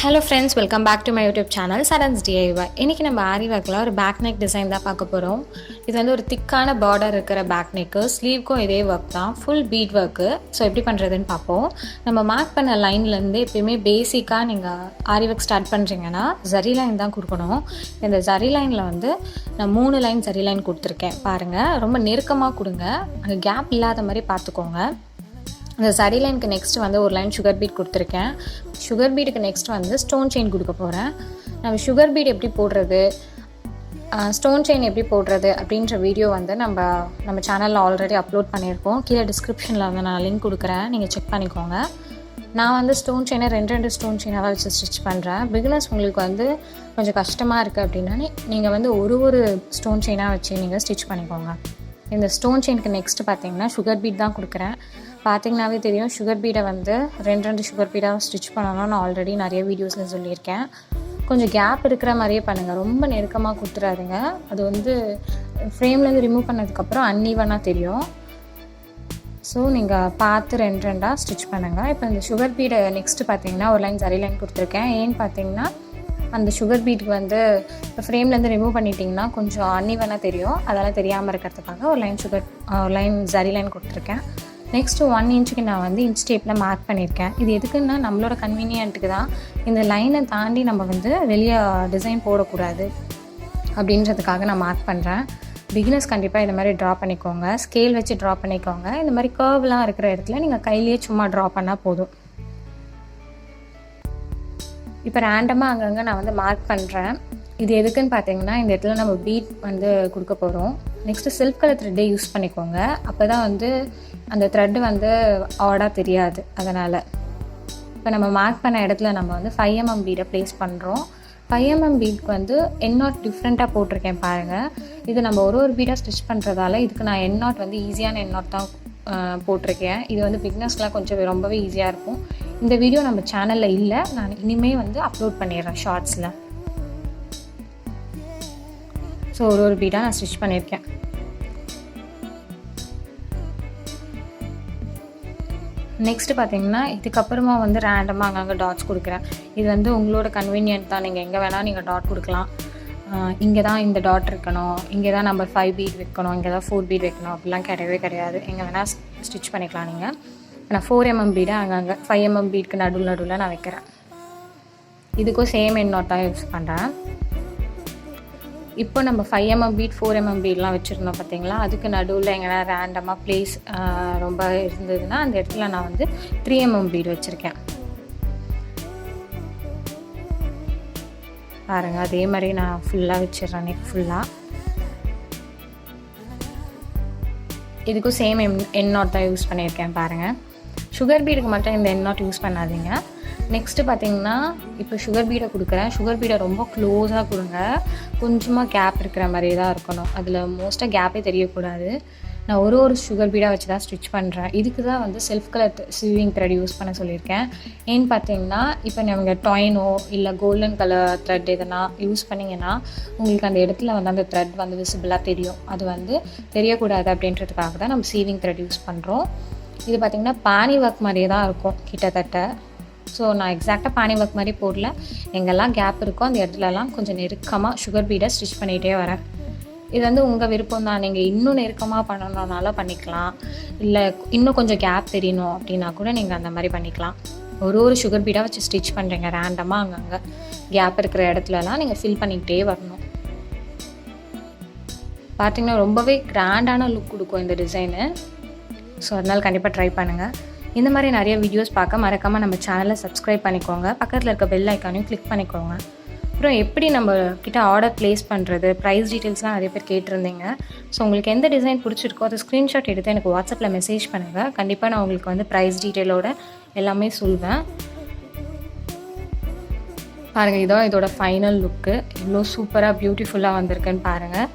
Hello friends, welcome back to my YouTube channel Saran's DIY. இன்னைக்கு நம்ம Aariworkல ஒரு back neck design தான் பார்க்க போறோம். இது வந்து ஒரு திக்கான பார்டர் இருக்கிற பேக் நெக், ஸ்லீவ்க்கும் இதே ஒர்க் தான், ஃபுல் பீட் ஒர்க். ஸோ எப்படி பண்றதுன்னு பார்ப்போம். நம்ம மார்க் பண்ண லைன்ல இருந்து எப்பயுமே பேசிக்கா நீங்க Aariwork ஸ்டார்ட் பண்றீங்கன்னா ஜரி லைன் தான் கொடுக்கணும். இந்த ஜரி லைன்ல வந்து நான் 3 லைன் ஜரி லைன் கொடுத்துருக்கேன். பாருங்க, ரொம்ப நெருக்கமா கொடுங்க, அங்கே கேப் இல்லாத மாதிரி பார்த்துக்கோங்க. இந்த சரி லைனுக்கு நெக்ஸ்ட் வந்து ஒரு லைன் சுகர் பீட் கொடுத்துருக்கேன். சுகர் பீடுக்கு நெக்ஸ்ட் வந்து ஸ்டோன் செயின் கொடுக்க போகிறேன். நம்ம சுகர் பீட் எப்படி போடுறது, ஸ்டோன் செயின் எப்படி போடுறது அப்படின்ற வீடியோ வந்து நம்ம சேனலில் ஆல்ரெடி அப்லோட் பண்ணியிருக்கோம். கீழே டிஸ்கிரிப்ஷனில் வந்து நான் லிங்க் கொடுக்குறேன், நீங்கள் செக் பண்ணிக்கோங்க. நான் வந்து ஸ்டோன் செயினை ரெண்டு ஸ்டோன் செயினாக வச்சு ஸ்டிச் பண்ணுறேன். பிகினர்ஸ் உங்களுக்கு வந்து கொஞ்சம் கஷ்டமாக இருக்குது அப்படின்னா நீங்கள் வந்து ஒரு ஸ்டோன் செயினாக வச்சு நீங்கள் ஸ்டிச் பண்ணிக்கோங்க. இந்த ஸ்டோன் செயினுக்கு நெக்ஸ்ட்டு பார்த்தீங்கன்னா சுகர் பீட் தான் கொடுக்குறேன். பார்த்திங்கனாவே தெரியும், சுகர் பீடை வந்து ரெண்டு சுகர் பீடாக ஸ்டிச் பண்ணணும்னு நான் ஆல்ரெடி நிறைய வீடியோஸில் சொல்லியிருக்கேன். கொஞ்சம் கேப் இருக்கிற மாதிரியே பண்ணுங்கள், ரொம்ப நெருக்கமாக கொடுத்துறாதுங்க. அது வந்து ஃப்ரேம்லேருந்து ரிமூவ் பண்ணதுக்கப்புறம் அன்ஈவனாக தெரியும். ஸோ நீங்கள் பார்த்து ரெண்டாக ஸ்டிச் பண்ணுங்கள். இப்போ இந்த சுகர் பீடை நெக்ஸ்ட்டு பார்த்தீங்கன்னா ஒரு லைன் சரி லைன் கொடுத்துருக்கேன். ஏன்னு பார்த்தீங்கன்னா அந்த சுகர் பீட்டுக்கு வந்து இப்போ ஃப்ரேம்லேருந்து ரிமூவ் பண்ணிட்டிங்கன்னா கொஞ்சம் அன்ஈவனாக தெரியும். அதெல்லாம் தெரியாமல் இருக்கிறதுக்காக ஒரு லைன் சரி லைன் கொடுத்துருக்கேன். நெக்ஸ்ட்டு 1 இன்ச்சுக்கு நான் வந்து இன்ச் டேப்பில் மார்க் பண்ணியிருக்கேன். இது எதுக்குன்னா நம்மளோட கன்வீனியன்ட்டுக்கு தான். இந்த லைனை தாண்டி நம்ம வந்து வெளியே டிசைன் போடக்கூடாது அப்படின்றதுக்காக நான் மார்க் பண்ணுறேன். பிகினர்ஸ் கண்டிப்பாக இந்த மாதிரி ட்ரா பண்ணிக்கோங்க, ஸ்கேல் வச்சு ட்ரா பண்ணிக்கோங்க. இந்த மாதிரி கர்வ்லாம் இருக்கிற இடத்துல நீங்கள் கையிலேயே சும்மா ட்ரா பண்ணால் போதும். இப்போ ரேண்டமாக அங்கங்கே நான் வந்து மார்க் பண்ணுறேன். இது எதுக்குன்னு பார்த்தீங்கன்னா இந்த இடத்துல நம்ம பீட் வந்து கொடுக்க போகிறோம். நெக்ஸ்ட்டு சில்க் கலர் த்ரெட்டே யூஸ் பண்ணிக்கோங்க, அப்போ தான் வந்து அந்த த்ரெட்டு வந்து ஆடாக தெரியாது. அதனால் இப்போ நம்ம மார்க் பண்ண இடத்துல நம்ம வந்து 5 mm பீடை ப்ளேஸ் பண்ணுறோம். 5 mm பீட்க்கு வந்து எண்ணாட் டிஃப்ரெண்ட்டாக போட்டிருக்கேன் பாருங்கள். இது நம்ம ஒரு பீடாக ஸ்டிச் பண்ணுறதால இதுக்கு நான் எண்ணாட் வந்து ஈஸியான எண்ணாட் தான் போட்டிருக்கேன். இது வந்து பிகினர்ஸ்க்கெலாம் கொஞ்சம் ரொம்பவே ஈஸியாக இருக்கும். இந்த வீடியோ நம்ம சேனலில் இல்லை, நான் இனிமேல் வந்து அப்லோட் பண்ணிடுறேன் ஷார்ட்ஸில். ஸோ ஒரு பீடாக நான் ஸ்டிச் பண்ணியிருக்கேன். நெக்ஸ்ட்டு பார்த்தீங்கன்னா இதுக்கப்புறமா வந்து ரேண்டமாக அங்கங்கே டாட்ஸ் கொடுக்குறேன். இது வந்து உங்களோட கன்வீனியன்ட் தான், நீங்கள் எங்கே வேணால் நீங்கள் டாட் கொடுக்கலாம். இங்கே தான் இந்த டாட் இருக்கணும், இங்கே தான் நம்ம 5 பீட் வைக்கணும், இங்கே தான் 4 பீட் வைக்கணும், அப்படிலாம் கிடையாது. எங்கே வேணால் ஸ்டிச் பண்ணிக்கலாம் நீங்கள். நான் 4 mm பீடை அங்கங்கே 5 mm பீட்க்கு நடுவில் நான் வைக்கிறேன். இதுக்கும் சேம் எண்ணாட் தான் யூஸ் பண்ணுறேன். இப்போ நம்ம 5 mm பீட் 4 mm பீட்லாம் வச்சுருந்தோம் பார்த்தீங்களா, அதுக்கு நடுவில் எங்கன்னா ரேண்டமாக ப்ளேஸ் ரொம்ப இருந்ததுன்னா அந்த இடத்துல நான் வந்து 3 mm பீட் வச்சுருக்கேன். பாருங்கள், அதே மாதிரி நான் ஃபுல்லாக வச்சிடுறேன், நெக் ஃபுல்லாக. இதுக்கும் சேம் எண்ணாட் தான் யூஸ் பண்ணியிருக்கேன் பாருங்கள். சுகர் பீடுக்கு மட்டும் இந்த எண்ணாட் யூஸ் பண்ணாதீங்க. நெக்ஸ்ட்டு பார்த்தீங்கன்னா இப்போ சுகர் பீடை கொடுக்குறேன். சுகர் பீடை ரொம்ப க்ளோஸாக கொடுங்க, கொஞ்சமாக கேப் இருக்கிற மாதிரி தான் இருக்கணும். அதில் மோஸ்ட்டாக கேப்பே தெரியக்கூடாது. நான் ஒரு சுகர் பீடாக வச்சு தான் ஸ்டிச் பண்ணுறேன். இதுக்கு தான் வந்து செல்ஃப் கலர் ஸ்விவிங் த்ரெட் யூஸ் பண்ண சொல்லியிருக்கேன். ஏன்னு பார்த்தீங்கன்னா இப்போ நீங்கள் டாயினோ இல்லை கோல்டன் கலர் த்ரெட் எதனா யூஸ் பண்ணிங்கன்னா உங்களுக்கு அந்த இடத்துல வந்து அந்த த்ரெட் வந்து விசிபிளாக தெரியும். அது வந்து தெரியக்கூடாது அப்படின்றதுக்காக தான் நம்ம சீவிங் த்ரெட் யூஸ் பண்ணுறோம். இது பார்த்திங்கன்னா பானி ஒர்க் மாதிரியே தான் இருக்கும் கிட்டத்தட்ட. ஸோ நான் எக்ஸாக்டாக பானி ஒர்க் மாதிரி போடல, எங்கெல்லாம் கேப் இருக்கோ அந்த இடத்துலலாம் கொஞ்சம் நெருக்கமாக சுகர் பீடை ஸ்டிச் பண்ணிகிட்டே வரேன். இது வந்து உங்கள் விருப்பம் தான், நீங்கள் இன்னும் நெருக்கமாக பண்ணணுன்னால பண்ணிக்கலாம், இல்லை இன்னும் கொஞ்சம் கேப் தெரியணும் அப்படின்னா கூட நீங்கள் அந்த மாதிரி பண்ணிக்கலாம். ஒரு சுகர் பீடாக வச்சு ஸ்டிச் பண்ணுறீங்க, ரேண்டமாக அங்கங்கே கேப் இருக்கிற இடத்துலலாம் நீங்கள் ஃபில் பண்ணிக்கிட்டே வரணும். பார்த்திங்கன்னா ரொம்பவே கிராண்டான லுக் கொடுக்கும் இந்த டிசைனு. ஸோ அதனால் கண்டிப்பாக ட்ரை பண்ணுங்கள். இந்த மாதிரி நிறைய வீடியோஸ் பார்க்க மறக்காமல் நம்ம சேனலை சப்ஸ்கிரைப் பண்ணிக்கோங்க. பக்கத்தில் இருக்க பெல் ஐக்கானையும் கிளிக் பண்ணிக்கோங்க. அப்புறம் எப்படி நம்ம கிட்ட ஆர்டர் ப்ளேஸ் பண்ணுறது, ப்ரைஸ் டீட்டெயில்ஸ்லாம் நிறைய பேர் கேட்டிருந்தீங்க. ஸோ உங்களுக்கு எந்த டிசைன் பிடிச்சிருக்கோ அதை ஸ்க்ரீன்ஷாட் எடுத்து எனக்கு வாட்ஸ்அப்பில் மெசேஜ் பண்ணுங்கள். கண்டிப்பாக நான் உங்களுக்கு வந்து ப்ரைஸ் டீட்டெயிலோட எல்லாமே சொல்வேன். பாருங்கள், இதோட ஃபைனல் லுக்கு இவ்வளோ சூப்பராக பியூட்டிஃபுல்லாக வந்திருக்குன்னு பாருங்கள்.